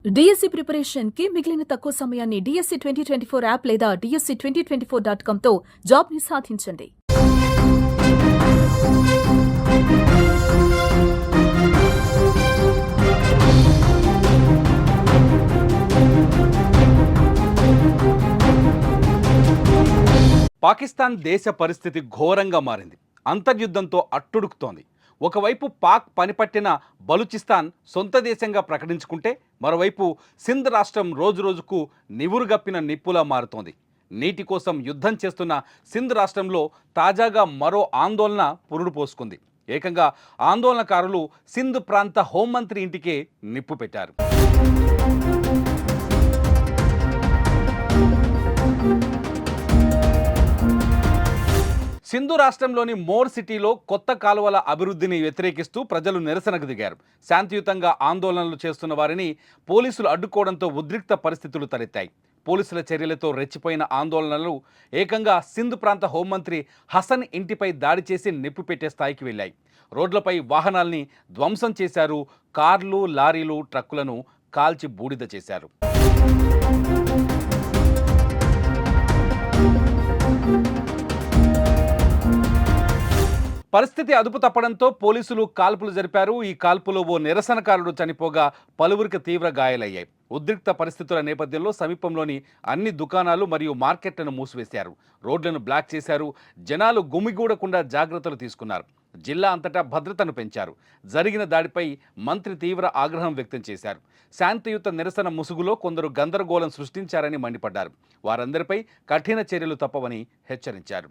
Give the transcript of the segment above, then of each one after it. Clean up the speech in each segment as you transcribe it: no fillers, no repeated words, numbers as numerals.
DSC preparation కి మిగిలిన తక్కువ సమయాన్ని డిఎస్సి 2024 యాప్ లేదా DSC2024.com తో జాబ్ ని సాధించండి. పాకిస్తాన్ దేశ పరిస్థితి ఘోరంగా మారింది. అంతర్యుద్ధంతో అట్టుడుకుతోంది. ఒకవైపు పాక్ పనిపట్టిన బలూచిస్తాన్ సొంత దేశంగా ప్రకటించుకుంటే, మరోవైపు సింధ్ రాష్ట్రం రోజురోజుకు నివురుగప్పిన నిప్పులా మారుతోంది. నీటి కోసం యుద్ధం చేస్తున్న సింధ్ రాష్ట్రంలో తాజాగా మరో ఆందోళన పురుడు పోసుకుంది. ఏకంగా ఆందోళనకారులు సింధ్ ప్రాంత హోంమంత్రి ఇంటికే నిప్పు పెట్టారు. సింధు రాష్ట్రంలోని మోర్ సిటీలో కొత్త కాలువల అభివృద్ధిని వ్యతిరేకిస్తూ ప్రజలు నిరసనకు దిగారు. శాంతియుతంగా ఆందోళనలు చేస్తున్న వారిని పోలీసులు అడ్డుకోవడంతో ఉద్రిక్త పరిస్థితులు తలెత్తాయి. పోలీసుల చర్యలతో రెచ్చిపోయిన ఆందోళనలు ఏకంగా సింధు ప్రాంత హోంమంత్రి హసన్ ఇంటిపై దాడి చేసి నిప్పు పెట్టే స్థాయికి వెళ్ళాయి. రోడ్లపై వాహనాల్ని ధ్వంసం చేశారు. కార్లు, లారీలు, ట్రక్కులను కాల్చి బూడిద చేశారు. పరిస్థితి అదుపు తప్పడంతో పోలీసులు కాల్పులు జరిపారు. ఈ కాల్పులో ఓ నిరసనకారుడు చనిపోగా పలువురికి తీవ్ర గాయాలయ్యాయి. ఉద్రిక్త పరిస్థితుల నేపథ్యంలో సమీపంలోని అన్ని దుకాణాలు మరియు మార్కెట్లను మూసివేశారు. రోడ్లను బ్లాక్ చేశారు. జనాలు గుమిగూడకుండా జాగ్రత్తలు తీసుకున్నారు. జిల్లా అంతటా భద్రతను పెంచారు. జరిగిన దాడిపై మంత్రి తీవ్ర ఆగ్రహం వ్యక్తం చేశారు. శాంతియుత నిరసన ముసుగులో కొందరు గందరగోళం సృష్టించారని మండిపడ్డారు. వారందరిపై కఠిన చర్యలు తప్పవని హెచ్చరించారు.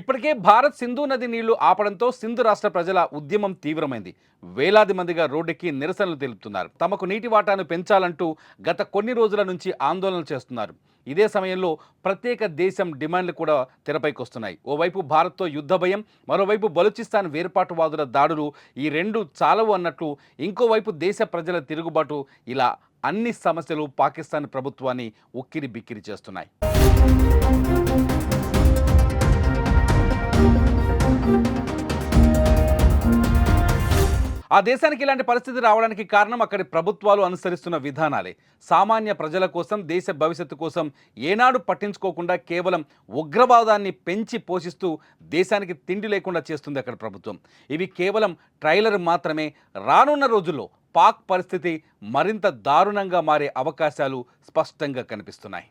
ఇప్పటికే భారత్ సింధు నది నీళ్లు ఆపడంతో సింధు రాష్ట్ర ప్రజల ఉద్యమం తీవ్రమైంది. వేలాది మందిగా రోడ్డెక్కి నిరసనలు తెలుపుతున్నారు. తమకు నీటి వాటాను పెంచాలంటూ గత కొన్ని రోజుల నుంచి ఆందోళనలు చేస్తున్నారు. ఇదే సమయంలో ప్రత్యేక దేశం డిమాండ్లు కూడా తెరపైకొస్తున్నాయి. ఓవైపు భారత్తో యుద్ధ భయం, మరోవైపు బలూచిస్తాన్ వేర్పాటువాదుల దాడులు, ఈ రెండు చాలవు అన్నట్లు ఇంకోవైపు దేశ ప్రజల తిరుగుబాటు, ఇలా అన్ని సమస్యలు పాకిస్తాన్ ప్రభుత్వాన్ని ఉక్కిరి బిక్కిరి చేస్తున్నాయి. ఆ దేశానికి ఇలాంటి పరిస్థితి రావడానికి కారణం అక్కడి ప్రభుత్వాలు అనుసరిస్తున్న విధానాలే. సామాన్య ప్రజల కోసం, దేశ భవిష్యత్తు కోసం ఏనాడు పట్టించుకోకుండా కేవలం ఉగ్రవాదాన్ని పెంచి పోషిస్తూ దేశానికి తిండి లేకుండా చేస్తుంది అక్కడి ప్రభుత్వం. ఇవి కేవలం ట్రైలర్ మాత్రమే. రానున్న రోజుల్లో పాక్ పరిస్థితి మరింత దారుణంగా మారే అవకాశాలు స్పష్టంగా కనిపిస్తున్నాయి.